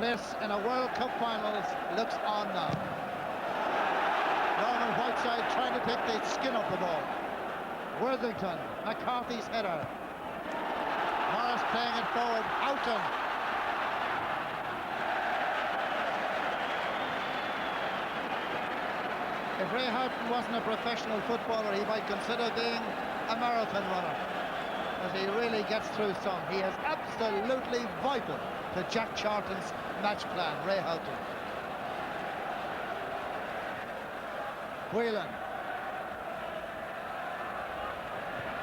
place in a World Cup finals looks on now. Norman Whiteside trying to take the skin off the ball. Worthington, McCarthy's header. Morris playing it forward, Houghton. If Ray Houghton wasn't a professional footballer, he might consider being a marathon runner. But he really gets through some. He is absolutely vital to Jack Charlton's match plan, Ray Houghton. Whelan.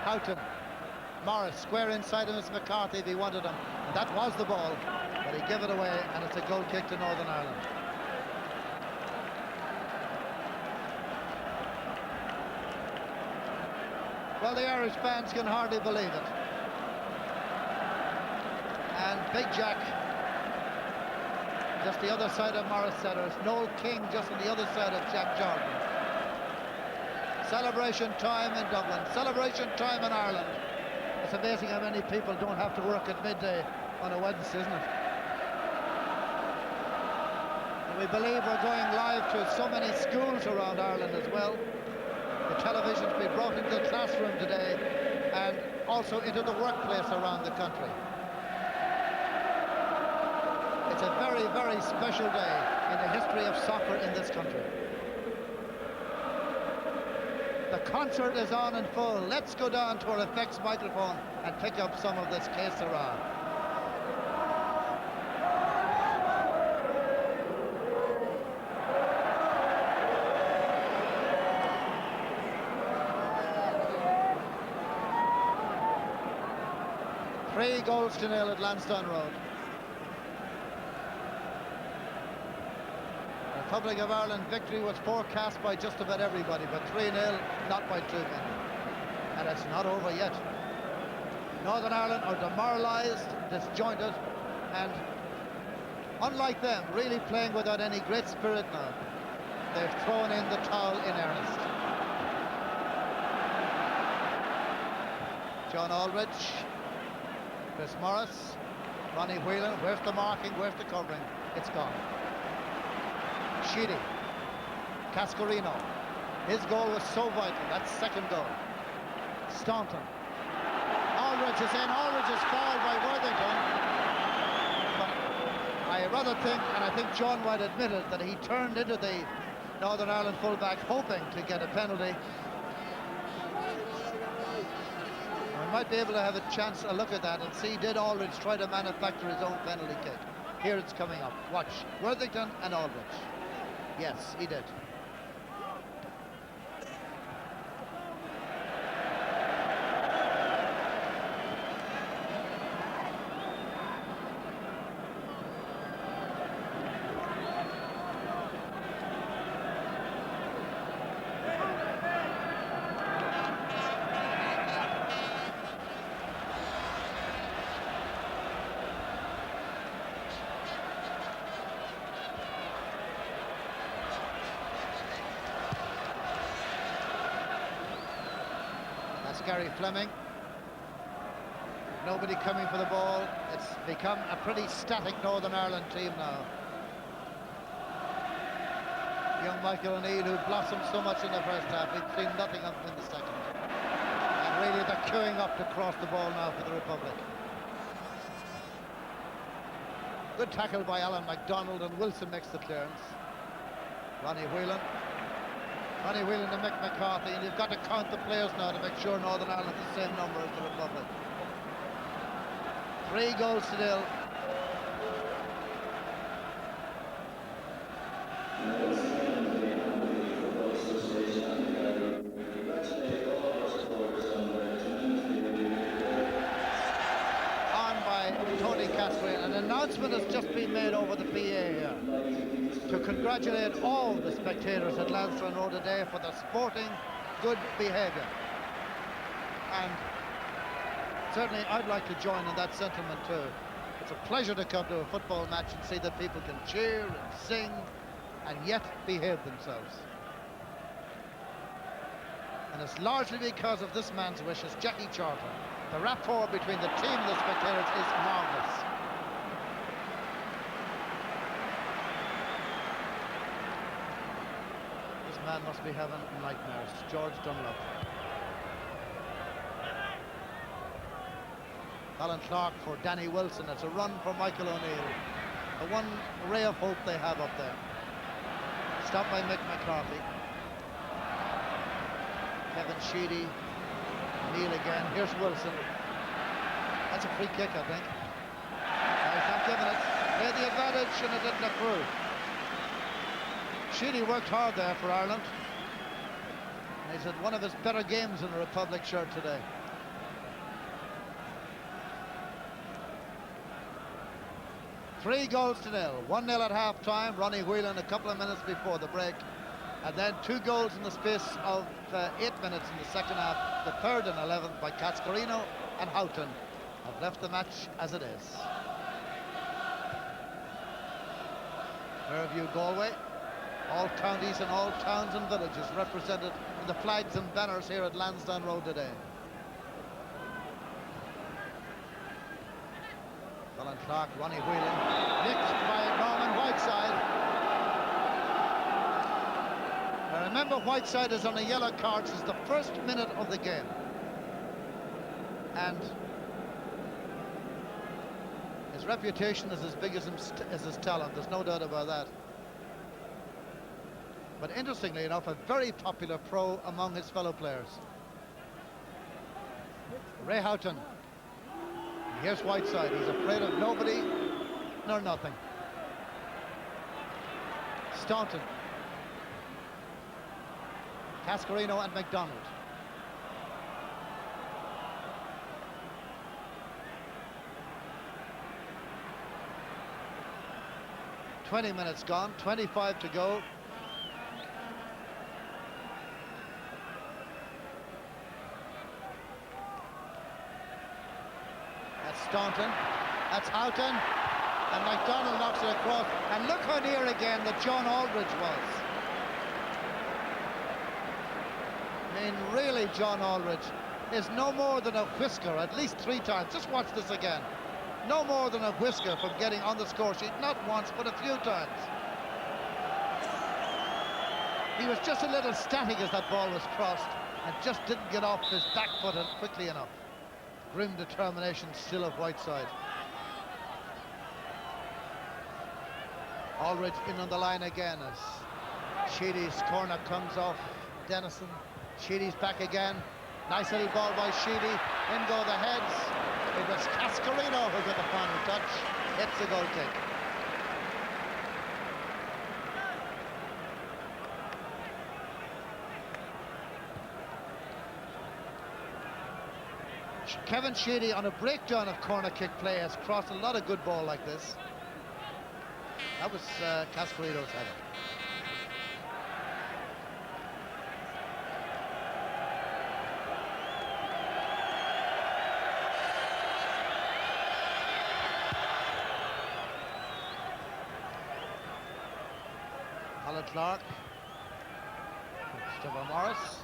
Houghton. Morris, square inside him is McCarthy if he wanted him. And that was the ball, but he gave it away, and it's a goal kick to Northern Ireland. Well, the Irish fans can hardly believe it. And Big Jack, just the other side of Morris Sellers. Noel King just on the other side of Jack Jordan. Celebration time in Dublin. Celebration time in Ireland. It's amazing how many people don't have to work at midday on a Wednesday, isn't it? And we believe we're going live to so many schools around Ireland as well. The television's been brought into the classroom today and also into the workplace around the country. It's a very, very special day in the history of soccer in this country. The concert is on in full. Let's go down to our effects microphone and pick up some of this Que Sera. Three goals to nil at Lansdowne Road. The Republic of Ireland victory was forecast by just about everybody, but 3-0, not by too many. And it's not over yet. Northern Ireland are demoralised, disjointed, and unlike them, really playing without any great spirit now. They've thrown in the towel in earnest. John Aldridge. Chris Morris, Ronnie Whelan, where's the marking, where's the covering? It's gone. Sheedy, Cascarino, his goal was so vital, that's second goal. Staunton, Aldridge is in, Aldridge is fouled by Worthington. But I rather think, and I think John might admit it, that he turned into the Northern Ireland fullback hoping to get a penalty. Might be able to have a chance, a look at that and see, did Aldridge try to manufacture his own penalty kick? Here it's coming up. Watch. Worthington and Aldridge. Yes, he did. Gary Fleming. Nobody coming for the ball. It's become a pretty static Northern Ireland team now. Young Michael O'Neill, who blossomed so much in the first half, we've seen nothing of him in the second. And really they're queuing up to cross the ball now for the Republic. Good tackle by Alan MacDonald, and Wilson makes the clearance. Ronnie Whelan. Ronnie Whelan and Mick McCarthy, and you've got to count the players now to make sure Northern Ireland has the same number as the Republic. 3 goals to nil. On by Tony Cascarino. An announcement has just been made over the PA here to congratulate all the spectators at Lansdowne Road today for their sporting good behaviour. And certainly I'd like to join in that sentiment too. It's a pleasure to come to a football match and see that people can cheer and sing and yet behave themselves. And it's largely because of this man's wishes, Jackie Charlton. The rapport between the team and the spectators is marvellous. man must be having nightmares. George Dunlop. Alan Clark for Danny Wilson. It's a run for Michael O'Neill. The one ray of hope they have up there. Stopped by Mick McCarthy. Kevin Sheedy. Neil again. Here's Wilson. That's a free kick, I think. He's not giving it. They had the advantage and it didn't accrue. Sheedy worked hard there for Ireland. And he's had one of his better games in a Republic shirt today. Three goals to nil. 1-0 at half-time. Ronnie Whelan a couple of minutes before the break. And then 2 goals in the space of 8 minutes in the second half. The third and 11th by Cascarino and Houghton have left the match as it is. Fairview, Galway. All counties and all towns and villages represented in the flags and banners here at Lansdowne Road today. Alan Clark, Ronnie Whelan, nicked by Norman Whiteside. Now remember, Whiteside is on a yellow card since the first minute of the game. And his reputation is as big as his talent, there's no doubt about that. But interestingly enough, a very popular pro among his fellow players. Ray Houghton. Here's Whiteside. He's afraid of nobody nor nothing. Staunton. Cascarino and McDonald. "20 minutes gone, 25 to go. Staunton, that's Houghton, and McDonald knocks it across, and look how near again that John Aldridge was. I mean, really, John Aldridge is no more than a whisker at least 3 times. Just watch this again. No more than a whisker from getting on the score sheet, not once, but a few times. He was just a little static as that ball was crossed, and just didn't get off his back foot quickly enough. Grim determination still of Whiteside. Aldridge in on the line again as Sheedy's corner comes off Dennison. Sheedy's back again. Nice little ball by Sheedy. In go the heads. It was Cascarino who got the final touch. It's a goal kick. Kevin Sheedy on a breakdown of corner kick play has crossed a lot of good ball like this. That was Cascarino's header. Alan Clark. Christopher Morris.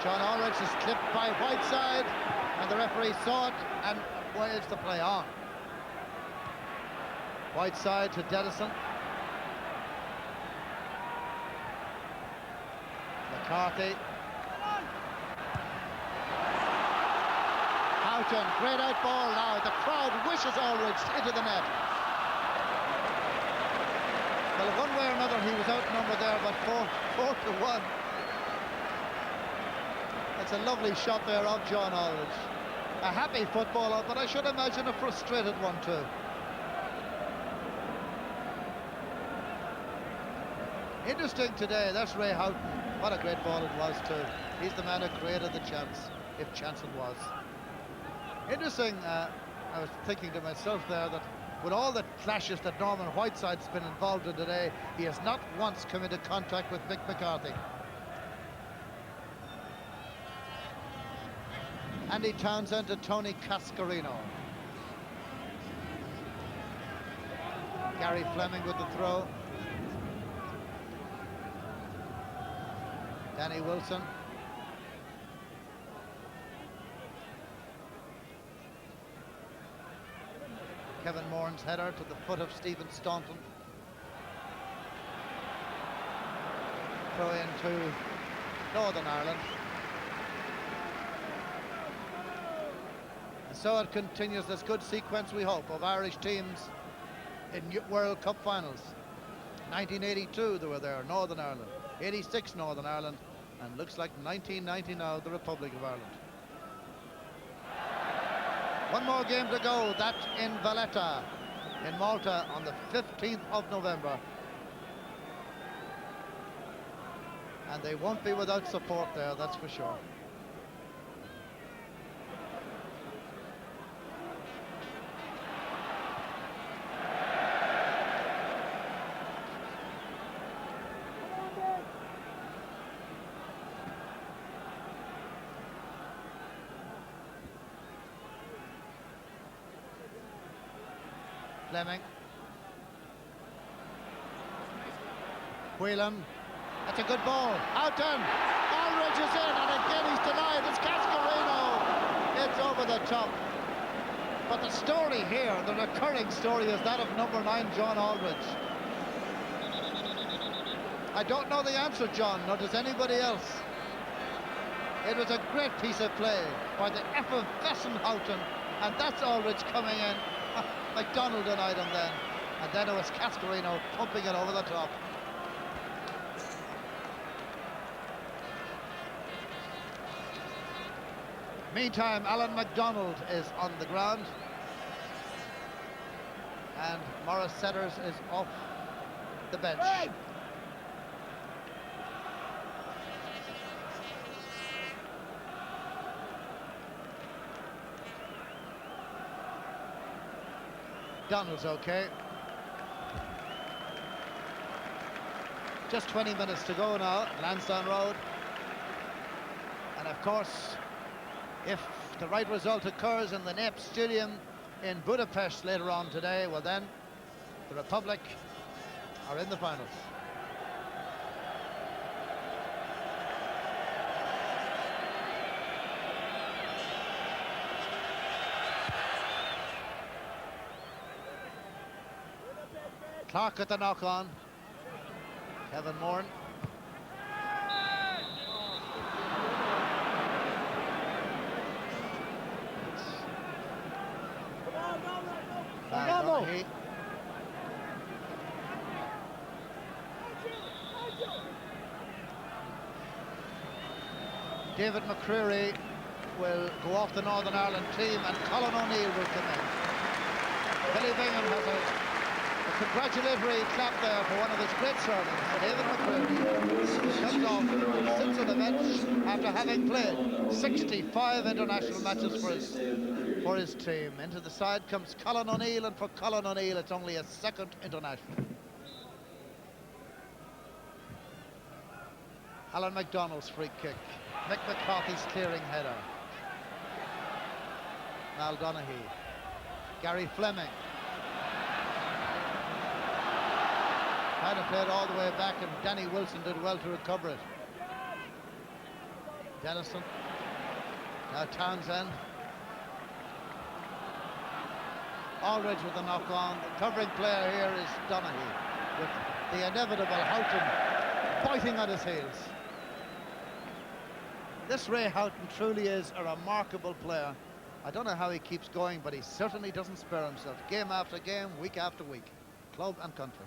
John Aldridge is clipped by Whiteside, and the referee saw it and waves the play on. Whiteside to Dennison. McCarthy. Houghton, great out ball now. The crowd wishes Aldridge into the net. Well, one way or another, he was outnumbered there, but 4-1. It's a lovely shot there of John Aldridge. A happy footballer, but I should imagine a frustrated one too. Interesting today, that's Ray Houghton. What a great ball it was too. He's the man who created the chance, if chance it was. Interesting, I was thinking to myself there that with all the clashes that Norman Whiteside's been involved in today, he has not once come into contact with Mick McCarthy. Andy Townsend to Tony Cascarino. Gary Fleming with the throw. Danny Wilson. Kevin Moran's header to the foot of Stephen Staunton. throw into Northern Ireland. And so it continues this good sequence, we hope, of Irish teams in World Cup finals. 1982 they were there, Northern Ireland. 86 Northern Ireland, and looks like 1990 now, the Republic of Ireland. One more game to go, that in Valletta in Malta on the 15th of November. And they won't be without support there, that's for sure. Fleming. Whelan. That's a good ball. Houghton. Aldridge is in, and again he's denied. It's Cascarino. It's over the top. But the story here, the recurring story, is that of number 9, John Aldridge. I don't know the answer, John, nor does anybody else. It was a great piece of play by the effervescent Houghton, and that's Aldridge coming in. McDonald denied him then, and then it was Cascarino pumping it over the top. Meantime, Alan MacDonald is on the ground, and Maurice Setters is off the bench. Hey! Donald's okay. Just 20 minutes to go now, Lansdowne Road. And of course, if the right result occurs in the NEP Stadium in Budapest later on today, well then, the Republic are in the finals. Clark at the knock-on. Kevin Moran. Herlihy. David McCreary will go off the Northern Ireland team, and Colin O'Neill will come in. Billy Bingham has a congratulatory clap there for one of his great servants, David McCreary. Comes off, sits on the bench after having played 65 international matches for his team. Into the side comes Colin O'Neill, and for Colin O'Neill it's only a second international. Alan MacDonald's free kick. Mick McCarthy's clearing header. Mal Donaghy. Gary Fleming. Trying to play it all the way back, and Danny Wilson did well to recover it. Dennison. Now Townsend. Aldridge with the knock-on. The covering player here is Donaghy, with the inevitable Houghton biting on his heels. This Ray Houghton truly is a remarkable player. I don't know how he keeps going, but he certainly doesn't spare himself. Game after game, week after week. Club and country.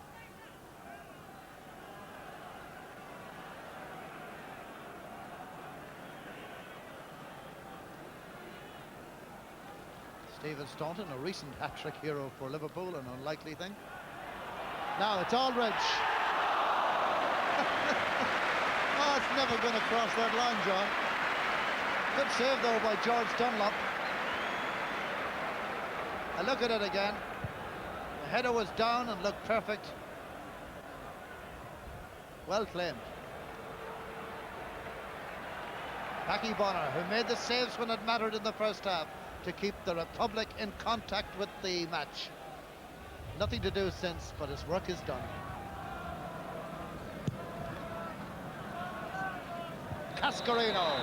Stephen Staunton, a recent hat-trick hero for Liverpool, an unlikely thing. Now it's Aldridge. Oh, it's never going to cross that line, John. Good save, though, by George Dunlop. I look at it again. The header was down and looked perfect. Well claimed. Packy Bonner, who made the saves when it mattered in the first half to keep the Republic in contact with the match. Nothing to do since, but his work is done. Cascarino.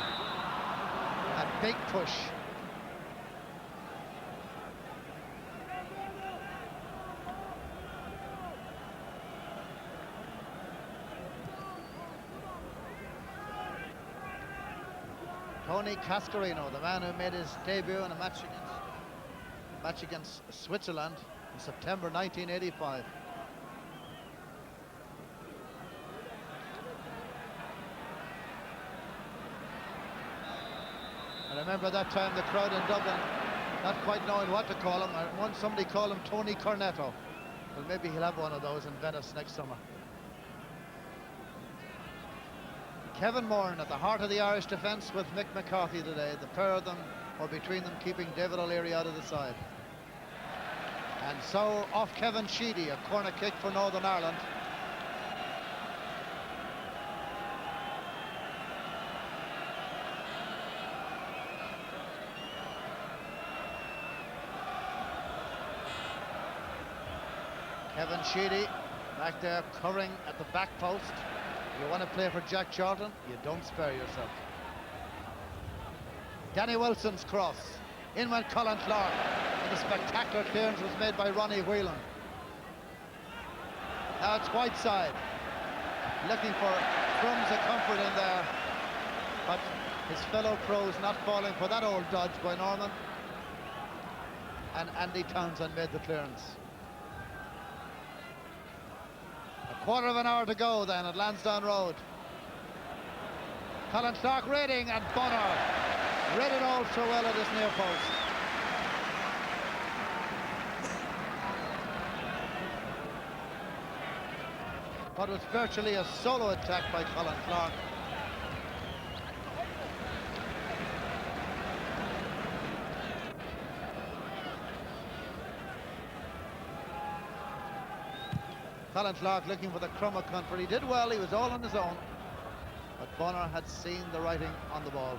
A big push. Tony Cascarino, the man who made his debut in a match against Switzerland in September 1985. I remember that time the crowd in Dublin not quite knowing what to call him. Once somebody called him Tony Cornetto. Well, maybe he'll have one of those in Venice next summer. Kevin Moran at the heart of the Irish defence with Mick McCarthy today. The pair of them, or between them, keeping David O'Leary out of the side. And so off Kevin Sheedy, a corner kick for Northern Ireland. Kevin Sheedy back there covering at the back post. You want to play for Jack Charlton, you don't spare yourself. Danny Wilson's cross. In went Colin Clark, and the spectacular clearance was made by Ronnie Whelan. Now it's Whiteside, looking for crumbs of comfort in there, but his fellow pros not falling for that old dodge by Norman. And Andy Townsend made the clearance. A quarter of an hour to go then at Lansdowne Road. Colin Clark reading, and Bonner read it all so well at his near post. What was virtually a solo attack by Colin Clark. Colin Clark looking for the crumb of comfort. He did well, he was all on his own. But Bonner had seen the writing on the ball.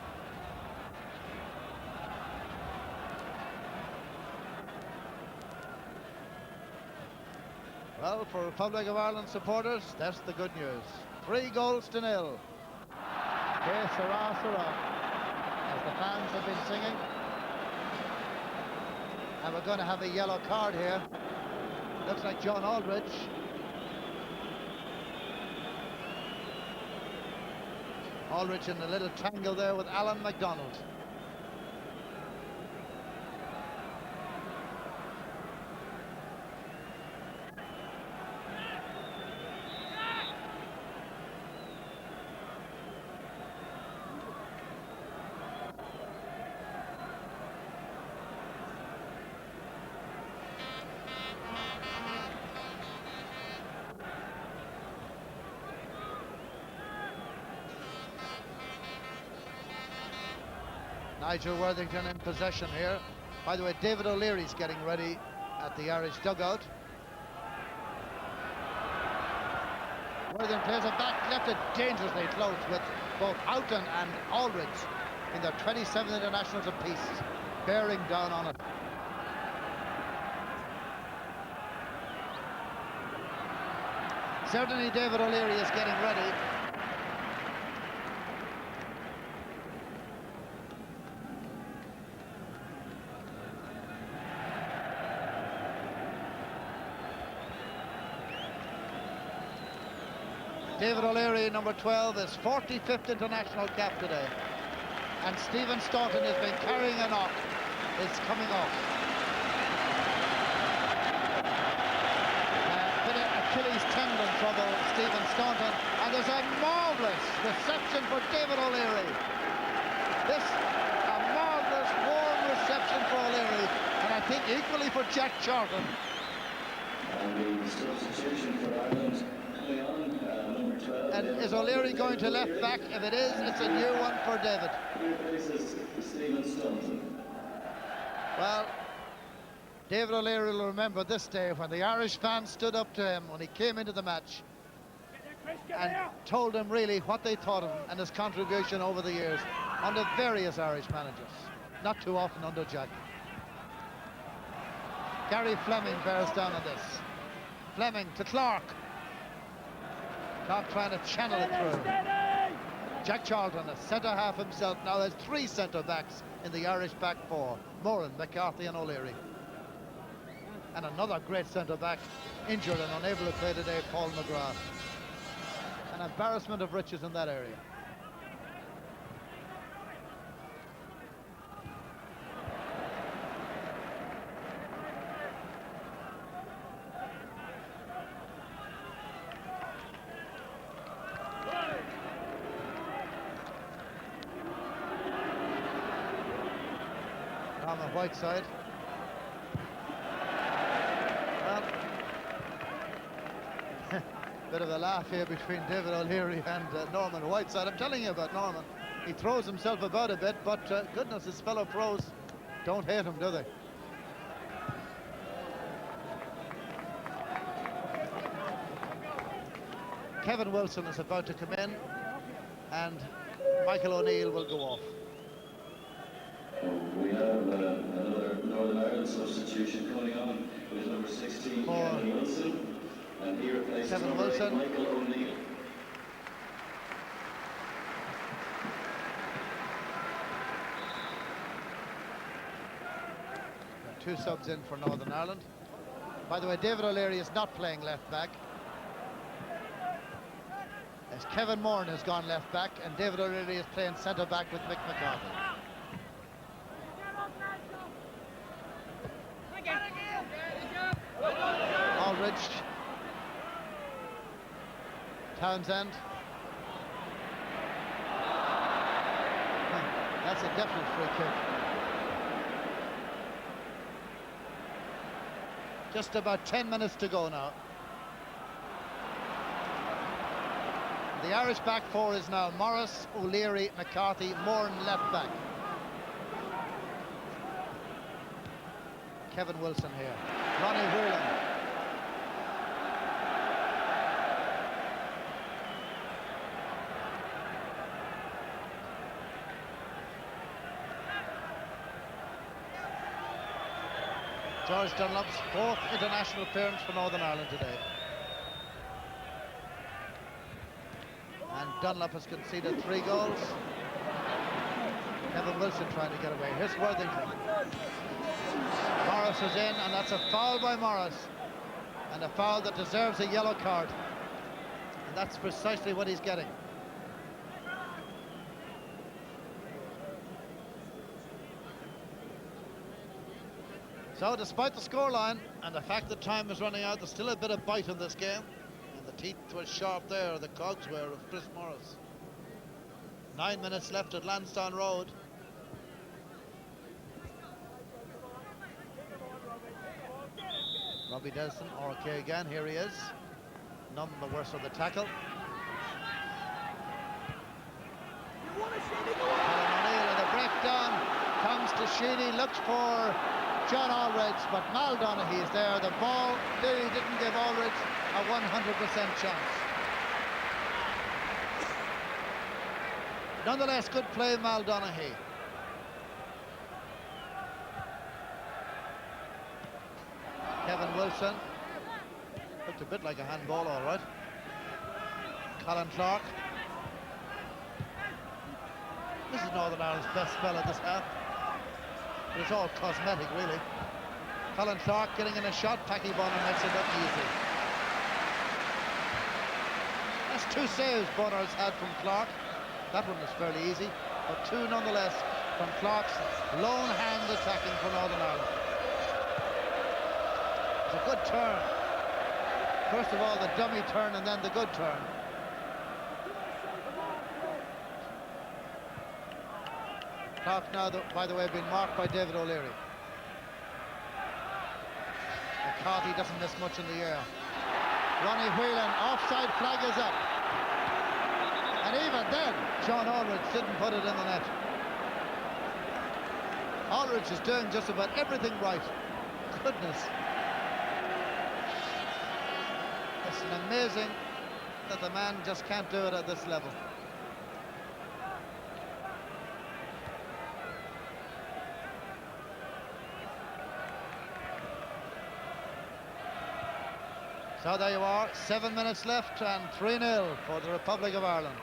Well, for Republic of Ireland supporters, that's the good news. 3-0. Que sera, sera, as the fans have been singing. And we're going to have a yellow card here. Looks like John Aldridge. Aldridge in a little tangle there with Alan MacDonald. Nigel Worthington in possession here. By the way, David O'Leary's getting ready at the Irish dugout. Worthington plays it back, left it dangerously close with both Houghton and Aldridge in their 27 internationals apiece, bearing down on it. Certainly David O'Leary is getting ready. David O'Leary, number 12, is 45th international cap today. And Stephen Staunton has been carrying a knock. It's coming off. Bit of Achilles tendon trouble, Stephen Staunton. And there's a marvellous reception for David O'Leary. A marvellous, warm reception for O'Leary. And I think equally for Jack Charlton. And the substitution for Ireland coming on. And is O'Leary going to left back? If it is, it's a new one for David. Well, David O'Leary will remember this day when the Irish fans stood up to him when he came into the match and told him really what they thought of him and his contribution over the years under various Irish managers, not too often under Jack. Gary Fleming bears down on this. Fleming to Clark. Clark trying to channel it through. Jack Charlton, a centre-half himself. Now there's 3 centre-backs in the Irish back 4. Moran, McCarthy and O'Leary. And another great centre-back, injured and unable to play today, Paul McGrath. An embarrassment of riches in that area. Whiteside. Well, bit of a laugh here between David O'Leary and Norman Whiteside. I'm telling you about Norman. He throws himself about a bit, but goodness, his fellow pros don't hate him, do they? Kevin Wilson is about to come in, and Michael O'Neill will go off. We have another Northern Ireland substitution going on with number 16, Kevin Wilson, and he replaces Kevin number 8, Wilson. Michael O'Neill. Two subs in for Northern Ireland. By the way, David O'Leary is not playing left back, as Kevin Moran has gone left back, and David O'Leary is playing centre back with Mick McCarthy. Aldridge, Townsend. That's a definite free kick. Just about 10 minutes to go now. The Irish back four is now Morris, O'Leary, McCarthy, Moran left back. Kevin Wilson here. Ronnie Whelan. George Dunlop's fourth international appearance for Northern Ireland today. And Dunlop has conceded 3 goals. Kevin Wilson trying to get away. Here's Worthington. Morris is in, and that's a foul by Morris. And a foul that deserves a yellow card. And that's precisely what he's getting. So despite the scoreline and the fact that time is running out, there's still a bit of bite in this game. And the teeth were sharp there, the cogs were, of Chris Morris. 9 minutes left at Lansdowne Road. Robbie Delson, RK again, here he is. None the worse of the tackle. Colin O'Neill, and the breakdown comes to Sheedy, looks for John Aldridge, but Mal Donaghy is there. The ball really didn't give Aldridge a 100% chance. Nonetheless, good play, Mal Donaghy. Kevin Wilson. Looked a bit like a handball, all right. Colin Clark. This is Northern Ireland's best spell of this half. It's all cosmetic, really. Colin Clark getting in a shot. Packy Bonner makes it look easy. That's 2 saves Bonner's had from Clark. That one was fairly easy, but 2 nonetheless from Clark's lone hand attacking for Northern Ireland. It's a good turn. First of all, the dummy turn, and then the good turn. Clark now, by the way, being marked by David O'Leary. McCarthy doesn't miss much in the air. Ronnie Whelan, offside flag is up. And even then, John Aldridge didn't put it in the net. Aldridge is doing just about everything right. Goodness. It's amazing that the man just can't do it at this level. So there you are, 7 minutes left and 3-0 for the Republic of Ireland.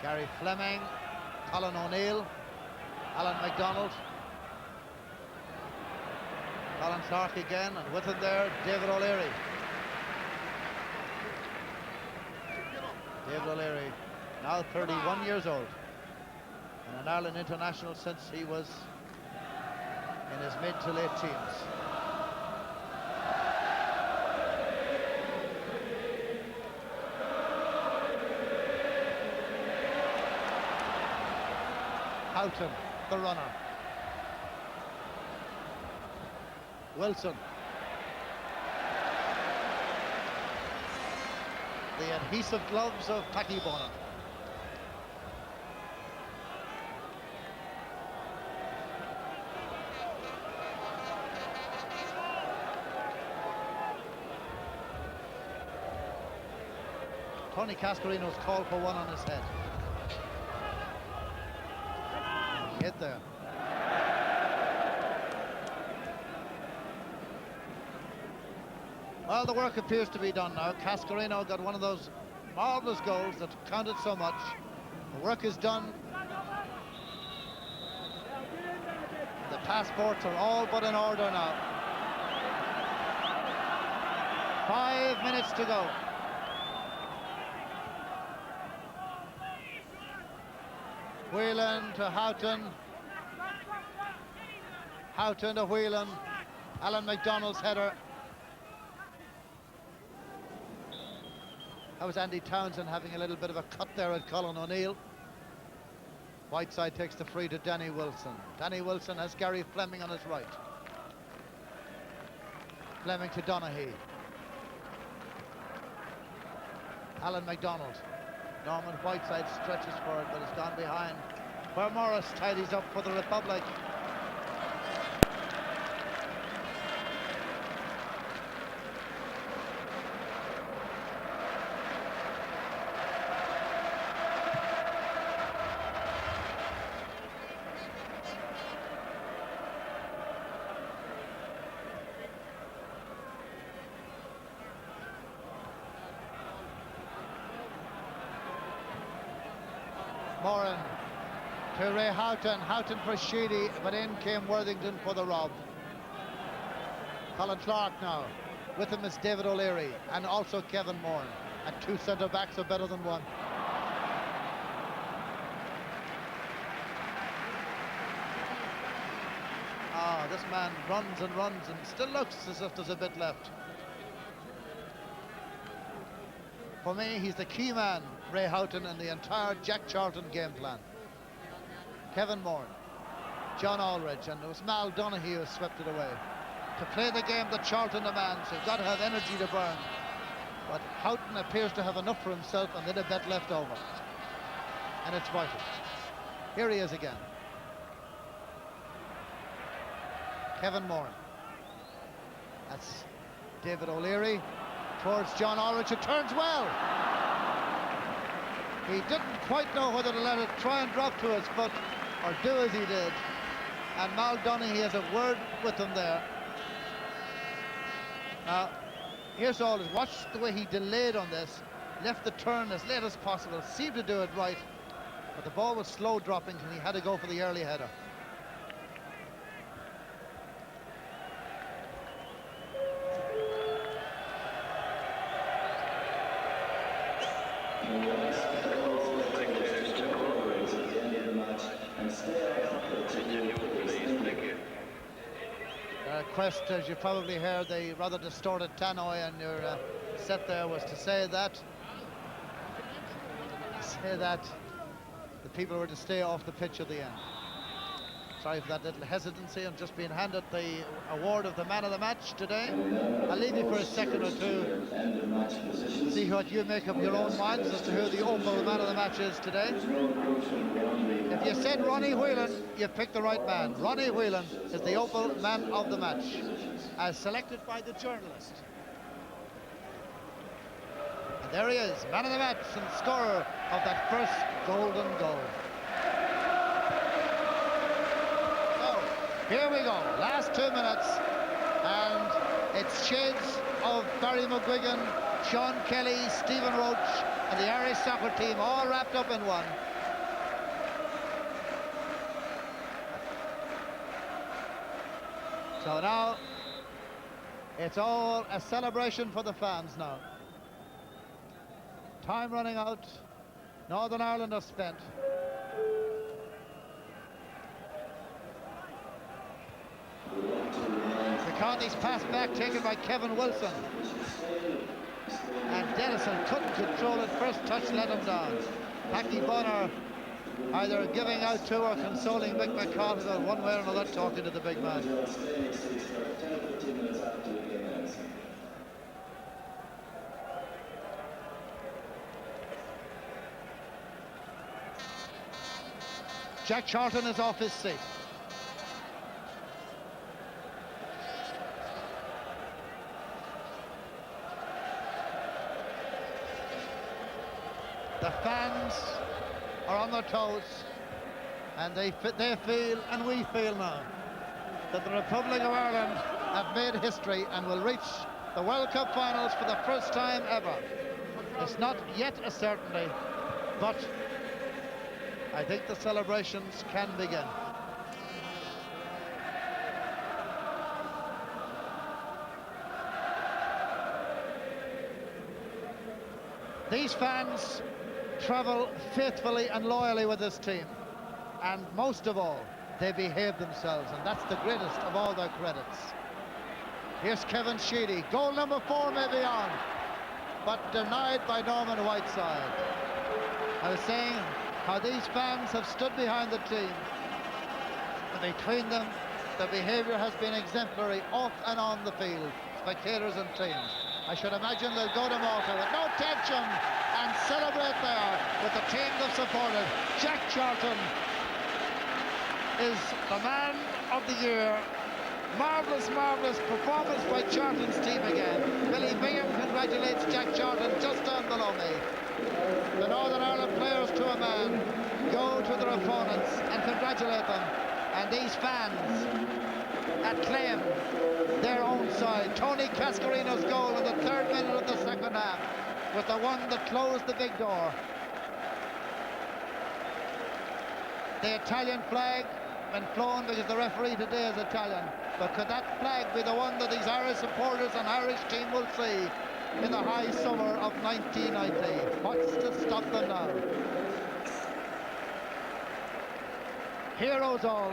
Gary Fleming, Colin O'Neill, Alan MacDonald, Colin Clark again, and with him there, David O'Leary. David O'Leary, now 31 years old, and an Ireland international since he was in his mid to late teens. Houghton, the runner. Wilson. The adhesive gloves of Taki Bonner. Tony Cascarino's called for one on his head. Hit there. Well, the work appears to be done now. Cascarino got one of those marvellous goals that counted so much. The work is done. The passports are all but in order now. 5 minutes to go. Whelan to Houghton. Houghton to Whelan. Alan McDonald's header. That was Andy Townsend having a little bit of a cut there at Colin O'Neill. Whiteside takes the free to Danny Wilson. Danny Wilson has Gary Fleming on his right. Fleming to Donaghy. Alan McDonald. Norman Whiteside stretches for it, but it's gone behind. Where Morris tidies up for the Republic. Moran to Ray Houghton. Houghton for Sheedy, but in came Worthington for the rob. Colin Clark now. With him is David O'Leary and also Kevin Moran. And two centre-backs are better than one. Ah, this man runs and runs and still looks as if there's a bit left. For me, he's the key man, Ray Houghton, in the entire Jack Charlton game plan. Kevin Moore, John Aldridge, and it was Mal Donaghy who swept it away. To play the game that Charlton demands, you've got to have energy to burn. But Houghton appears to have enough for himself and then a bet left over. And it's vital. Here he is again. Kevin Moore. That's David O'Leary. Towards John Aldridge, it turns well. He didn't quite know whether to let it try and drop to his foot or do as he did. And Mal Donaghy has a word with him there. Now, here's all. Watch the way he delayed on this. Left the turn as late as possible. Seemed to do it right. But the ball was slow dropping and he had to go for the early header. Quest, as you probably heard, the rather distorted tannoy on your set there was to say that the people were to stay off the pitch at the end. Sorry for that little hesitancy. I'm just being handed the award of the man of the match today. I'll leave you for a second or two. See what you make up your own minds as to who the Opal man of the match is today. If you said Ronnie Whelan, you picked the right man. Ronnie Whelan is the Opal man of the match, as selected by the journalist. And there he is, man of the match and scorer of that first golden goal. Here we go, last 2 minutes, and it's shades of Barry McGuigan, Sean Kelly, Stephen Roach, and the Irish soccer team all wrapped up in one. So now, it's all a celebration for the fans now. Time running out, Northern Ireland are spent. McCarthy's pass back taken by Kevin Wilson. And Dennison couldn't control it. First touch let him down. Packy Bonner either giving out to or consoling Mick McCarthy, or one way or another talking to the big man. Jack Charlton is off his seat. The fans are on their toes, and they feel, and we feel now, that the Republic of Ireland have made history and will reach the World Cup finals for the first time ever. It's not yet a certainty, but I think the celebrations can begin. These fans travel faithfully and loyally with this team, and most of all, they behave themselves, and that's the greatest of all their credits. Here's Kevin Sheedy. Goal number 4 may be on, but denied by Norman Whiteside. I was saying how these fans have stood behind the team, and between them, the behaviour has been exemplary off and on the field, spectators and teams. I should imagine they'll go to Malta with no tension and celebrate there with the team they've supported. Jack Charlton is the man of the year. Marvellous, marvellous performance by Charlton's team again. Billy Bingham congratulates Jack Charlton just down below me. The Northern Ireland players to a man go to their opponents and congratulate them. And these fans acclaim their own side. Tony Cascarino's goal in the 3rd minute of the 2nd half was the one that closed the big door. The Italian flag been flown because the referee today is Italian, but could that flag be the one that these Irish supporters and Irish team will see in the high summer of 1990? What's to stop them now? Heroes all.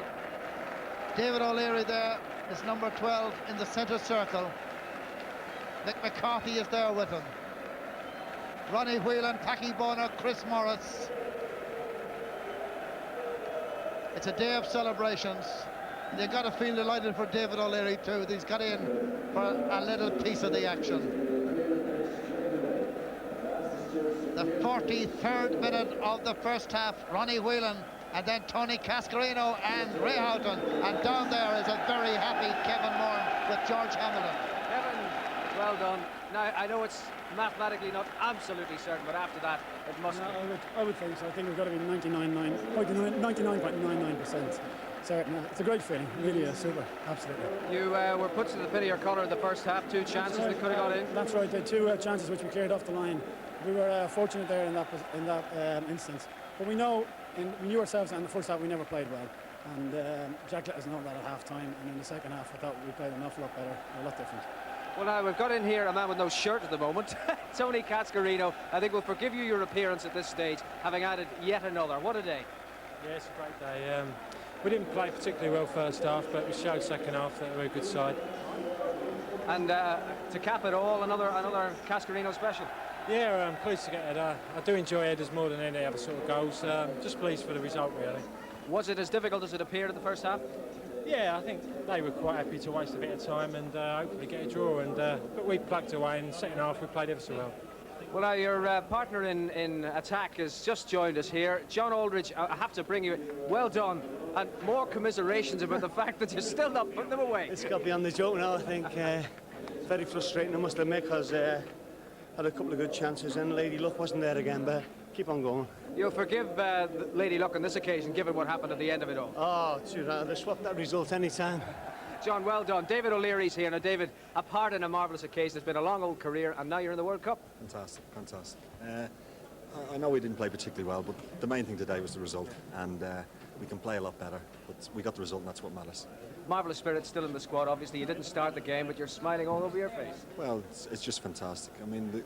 David O'Leary there is number 12 in the centre circle. Mick McCarthy is there with him. Ronnie Whelan, Tacky Bonner, Chris Morris. It's a day of celebrations. You've got to feel delighted for David O'Leary too. He's got in for a little piece of the action. The 43rd minute of the first half, Ronnie Whelan, and then Tony Cascarino and Ray Houghton. And down there is a very happy Kevin Moran with George Hamilton. Kevin, well done. Now, I know it's mathematically not absolutely certain, but after that, it must be. I would think so. I think we've got to be 99.99% certain. It's a great feeling, really is super, absolutely. You were put to the pit of your colour in the first half, 2 chances that could have got in. That's right, the 2 chances which we cleared off the line. We were fortunate there in that instance. But we knew ourselves, and in the first half we never played well. And Jack let us know that at half-time, and in the second half I thought we played an awful lot better, a lot different. Well, now we've got in here a man with no shirt at the moment. Tony Cascarino, I think we'll forgive you your appearance at this stage, having added yet another. What a day. Yeah, it's a great day. We didn't play particularly well first half, but we showed second half that we're a good side. And to cap it all, another Cascarino special. Yeah, I'm pleased to get it. I do enjoy headers more than any other sort of goals. Just pleased for the result, really. Was it as difficult as it appeared in the first half? Yeah, I think they were quite happy to waste a bit of time and hopefully get a draw. But we plucked away, and in the second half we played ever so well. Well, now your partner in attack has just joined us here. John Aldridge, I have to bring you, well done, and more commiserations about the fact that you're still not putting them away. It's got beyond the joke now, I think. Very frustrating, I must admit, because had a couple of good chances and Lady Luck wasn't there again, but keep on going. You'll forgive Lady Luck on this occasion, given what happened at the end of it all. Oh, they swapped that result any time. John, well done. David O'Leary's here. Now, David, a part in a marvellous occasion. It's been a long old career, and now you're in the World Cup. Fantastic, fantastic. I know we didn't play particularly well, but the main thing today was the result, and we can play a lot better, but we got the result, and that's what matters. Marvellous spirit still in the squad. Obviously, you didn't start the game, but you're smiling all over your face. Well, it's just fantastic. I mean,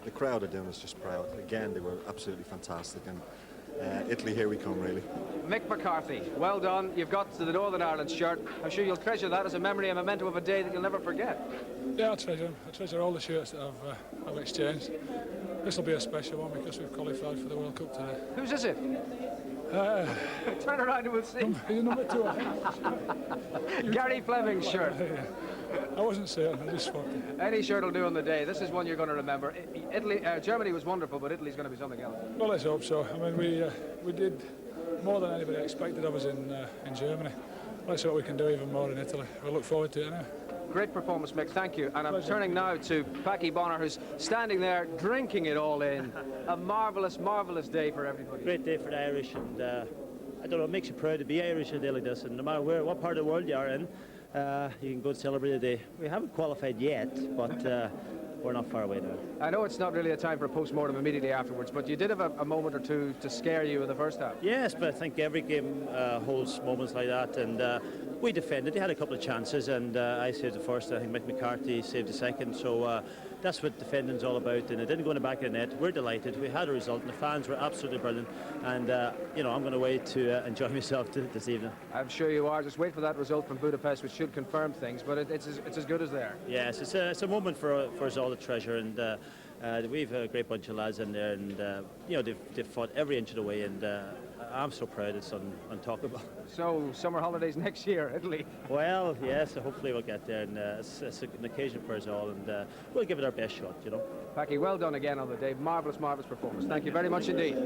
the crowd are doing us just proud. Again, they were absolutely fantastic, and Italy, here we come, really. Mick McCarthy, well done. You've got to the Northern Ireland shirt. I'm sure you'll treasure that as a memory, a memento of a day that you'll never forget. Yeah, I treasure all the shirts that I've exchanged. This will be a special one because we've qualified for the World Cup today. Whose is it? Turn around and we'll see. He's number 2, I think. Gary Fleming's shirt. I wasn't certain, I just thought. Any shirt will do on the day. This is one you're going to remember. Germany was wonderful, but Italy's going to be something else. Well, let's hope so. I mean, we did more than anybody expected of us in Germany. Let's hope we can do even more in Italy. We'll look forward to it now. Great performance, Mick. Thank you. And I'm turning now to Packy Bonner, who's standing there drinking it all in. A marvellous, marvellous day for everybody. Great day for the Irish, and I don't know, it makes you proud to be Irish a day like this. And no matter what part of the world you are in, you can go and celebrate a day. We haven't qualified yet, but we're not far away now. I know it's not really a time for a post-mortem immediately afterwards, but you did have a moment or two to scare you in the first half. Yes, but I think every game holds moments like that, and we defended. They had a couple of chances, and I saved the first. I think Mick McCarthy saved the second, so that's what defending's all about, and it didn't go in the back of the net. We're delighted. We had a result, and the fans were absolutely brilliant, and you know, I'm going to wait to enjoy myself this evening. I'm sure you are. Just wait for that result from Budapest, which should confirm things, but it's as good as there. Yes, it's a moment for us all to treasure, and we've a great bunch of lads in there, and you know, they've fought every inch of the way, and I'm so proud it's untalkable. So, summer holidays next year, Italy. Well, yes, hopefully we'll get there, and it's an occasion for us all, and we'll give it our best shot, you know. Packy, well done again on the day. Marvellous, marvellous performance. Thank you very much indeed.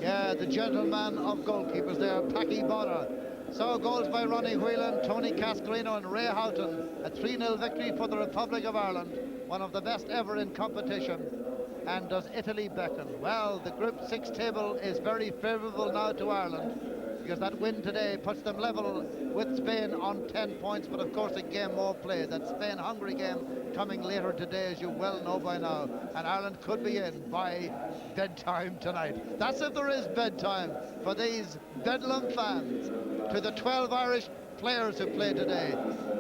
Yeah, the gentleman of goalkeepers there, Packy Bonner. So goals by Ronnie Whelan, Tony Cascarino and Ray Houghton. A 3-0 victory for the Republic of Ireland, one of the best ever in competition. And does Italy beckon? Well, the Group 6 table is very favourable now to Ireland, because that win today puts them level with Spain on 10 points, but of course a game more played. That Spain-Hungary game coming later today, as you well know by now, and Ireland could be in by bedtime tonight. That's if there is bedtime for these Bedlam fans. To the 12 Irish players who played today,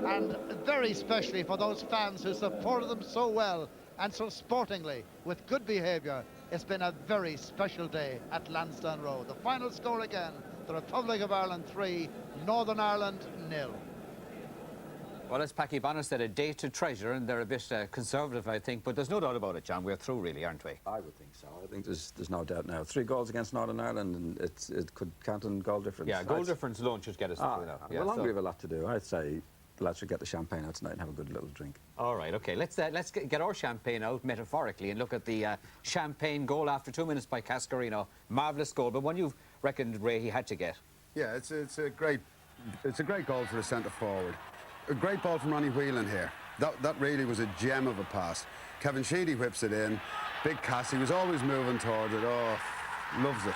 and very especially for those fans who supported them so well and so sportingly with good behaviour. It's been a very special day at Lansdowne Road. The final score again, the Republic of Ireland 3, Northern Ireland 0. Well, as Packy Bonner said, a day to treasure, and they're a bit conservative, I think, but there's no doubt about it, John. We're through, really, aren't we? I would think so. I think there's no doubt now. 3 goals against Northern Ireland, and it could count on goal difference. Yeah, goal difference alone should get us through now. Yeah, well, we have a lot to do. I'd say the lads should get the champagne out tonight and have a good little drink. All right, OK. Let's get our champagne out, metaphorically, and look at the champagne goal after 2 minutes by Cascarino. Marvellous goal, but one you've reckoned, Ray, he had to get. Yeah, it's a great goal for a centre forward. A great ball from Ronnie Whelan here. That really was a gem of a pass. Kevin Sheedy whips it in. Big Cassie was always moving towards it. Oh, loves it.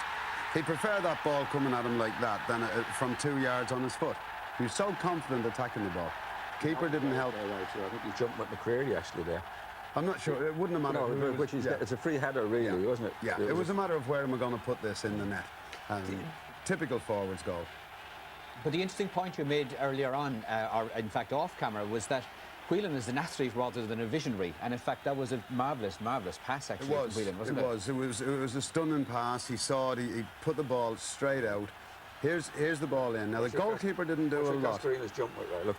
He'd prefer that ball coming at him like that than from 2 yards on his foot. He was so confident attacking the ball. Keeper didn't help. I think he jumped with McCreary actually there. I'm not sure. It wouldn't have mattered. No, it's a free header really, wasn't it? Yeah, it was a matter of where am I going to put this in the net. And typical forwards goal. But the interesting point you made earlier on, or in fact off camera, was that Whelan is an athlete rather than a visionary, and in fact that was a marvellous pass actually from Whelan, wasn't it? It was a stunning pass. He saw it. He put the ball straight out. Here's the ball in. Now the goalkeeper didn't do a lot. Jump with, right, look.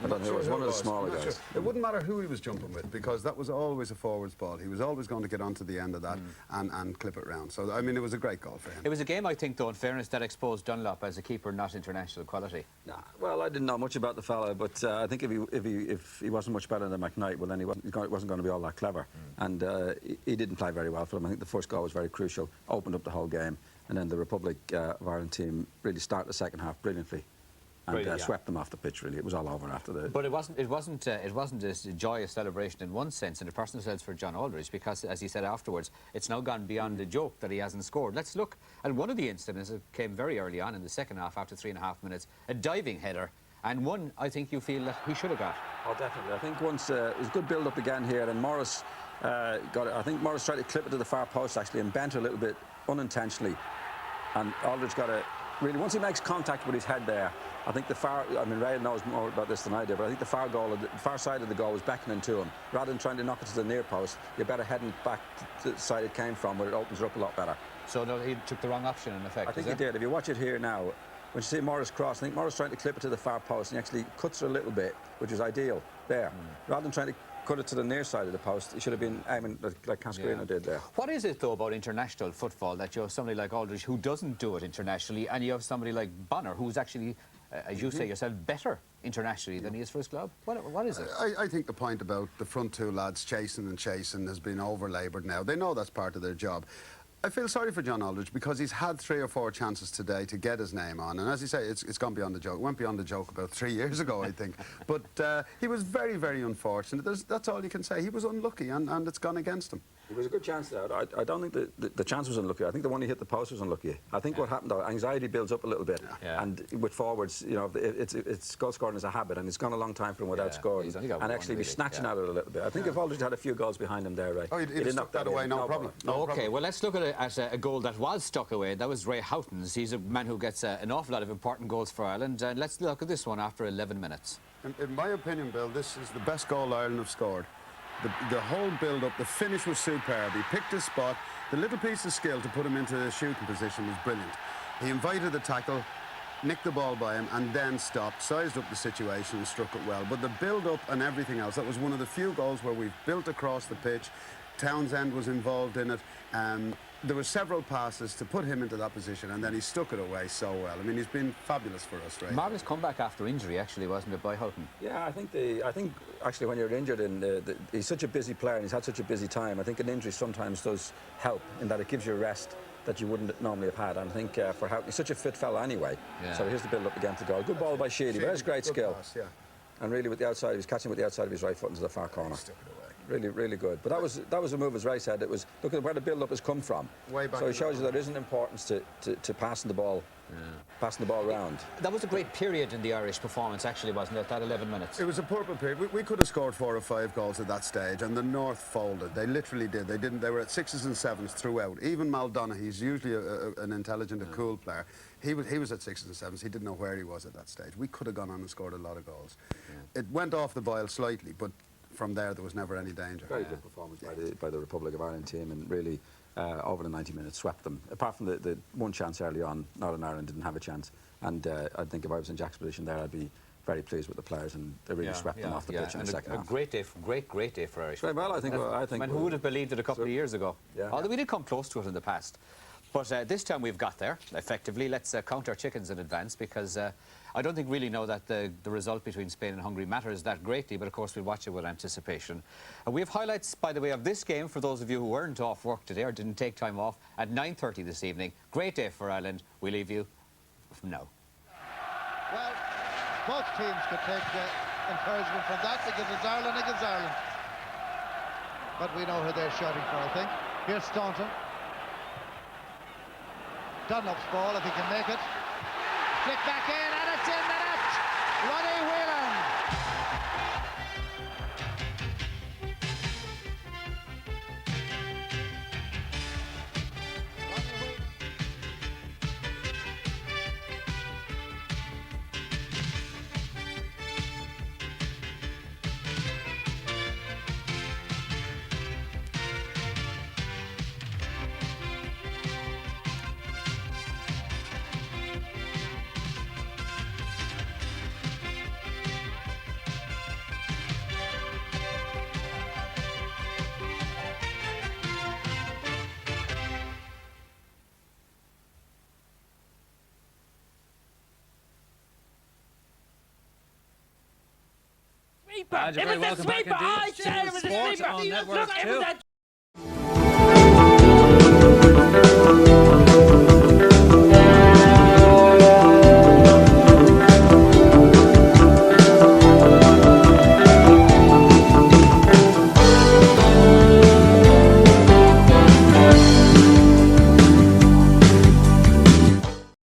I don't know, it was one of the smaller guys. Sure. It wouldn't matter who he was jumping with, because that was always a forwards ball. He was always going to get onto the end of that and clip it round. So, I mean, it was a great goal for him. It was a game, I think, though, in fairness, that exposed Dunlop as a keeper not international quality. Nah, well, I didn't know much about the fella, but I think if he wasn't much better than McKnight, well, then he wasn't going to be all that clever. And he didn't play very well for them. I think the first goal was very crucial, opened up the whole game, and then the Republic of Ireland team really started the second half brilliantly. And swept them off the pitch, really. It was all over after the... But it wasn't a joyous celebration in one sense, in a personal sense for John Aldridge, because, as he said afterwards, it's now gone beyond a joke that he hasn't scored. Let's look at one of the incidents that came very early on in the second half, after 3.5 minutes, a diving header, and one I think you feel that he should have got. Oh, definitely. I think once it was a good build-up again here, and Morris got it. I think Morris tried to clip it to the far post, actually, and bent a little bit unintentionally, and Aldridge got it. Really, once he makes contact with his head there, I think Ray knows more about this than I do, but I think the far side of the goal was beckoning to him. Rather than trying to knock it to the near post, you're better heading back to the side it came from, where it opens it up a lot better. So no, he took the wrong option, in effect, I think he did. If you watch it here now, when you see Morris cross, I think Morris trying to clip it to the far post, and he actually cuts it a little bit, which is ideal there. Rather than trying to cut it to the near side of the post. He should have been aiming like Cascarino did there. What is it, though, about international football that you have somebody like Aldridge who doesn't do it internationally, and you have somebody like Bonner who's actually, as you say yourself, better internationally than he is for his club? What is it? I think the point about the front two lads chasing and chasing has been over-laboured now. They know that's part of their job. I feel sorry for John Aldridge because he's had 3 or 4 chances today to get his name on, and as you say, it's gone beyond the joke. It went beyond the joke about 3 years ago, I think. But he was very, very unfortunate. That's all you can say. He was unlucky, and it's gone against him. It was a good chance there. I don't think the chance was unlucky. I think the one he hit the post was unlucky. I think what happened, though, anxiety builds up a little bit. And with forwards, you know, it's goal scoring is a habit, and it's gone a long time for him without scoring. And actually be snatching at it a little bit. I think if Aldridge had a few goals behind him there, right? Oh, he'd knock that away, no problem. Okay, well, let's look at a goal that was stuck away. That was Ray Houghton's. He's a man who gets an awful lot of important goals for Ireland. And let's look at this one after 11 minutes. In my opinion, Bill, this is the best goal Ireland have scored. The whole build-up, the finish was superb. He picked his spot. The little piece of skill to put him into a shooting position was brilliant. He invited the tackle, nicked the ball by him, and then stopped, sized up the situation and struck it well. But the build-up and everything else, that was one of the few goals where we've built across the pitch. Townsend was involved in it. There were several passes to put him into that position, and then he stuck it away so well. I mean, he's been fabulous for us, right? Marvellous comeback after injury, actually, wasn't it, by Houghton? Yeah, I think actually when you're injured and he's such a busy player and he's had such a busy time, I think an injury sometimes does help in that it gives you a rest that you wouldn't normally have had. And I think for Houghton, he's such a fit fella anyway. So here's the build-up again to goal. Good ball by Sheedy, but that's great skill. Pass, and really with the outside, he was catching with the outside of his right foot into the far corner. Really, really good. But that was a move, as Ray said. It was, look at where the build-up has come from. Way back. So it shows you there is an importance to passing the ball, passing the ball around. That was a great period in the Irish performance, actually, wasn't it? That 11 minutes. It was a purple period. We could have scored 4 or 5 goals at that stage, and the North folded. They literally did. They didn't. They were at 6s and 7s throughout. Even Maldonado, he's usually an intelligent, a cool player. He was at 6s and 7s. He didn't know where he was at that stage. We could have gone on and scored a lot of goals. It went off the boil slightly, but from there was never any danger. Very good performance by the Republic of Ireland team, and really over the 90 minutes swept them. Apart from the one chance early on, Northern Ireland didn't have a chance, and I think if I was in Jack's position there, I'd be very pleased with the players, and they really swept them off the pitch in the second half. A great day, great day for Irish. Very well, I think. I mean, who would have believed it a couple of years ago? Although we did come close to it in the past. But this time we've got there, effectively. Let's count our chickens in advance, because I don't think really know that the result between Spain and Hungary matters that greatly, but of course we'll watch it with anticipation. We have highlights, by the way, of this game for those of you who weren't off work today or didn't take time off at 9:30 this evening. Great day for Ireland. We leave you now. Well, both teams could take encouragement from that, because it's Ireland against Ireland. But we know who they're shouting for, I think. Here's Staunton. Dunlop's ball, if he can make it. Flick back in, and it's in the net! Ronnie Whelan! And you're very welcome back indeed. I said it was a Sport sweeper. on Network Look, it was 2. a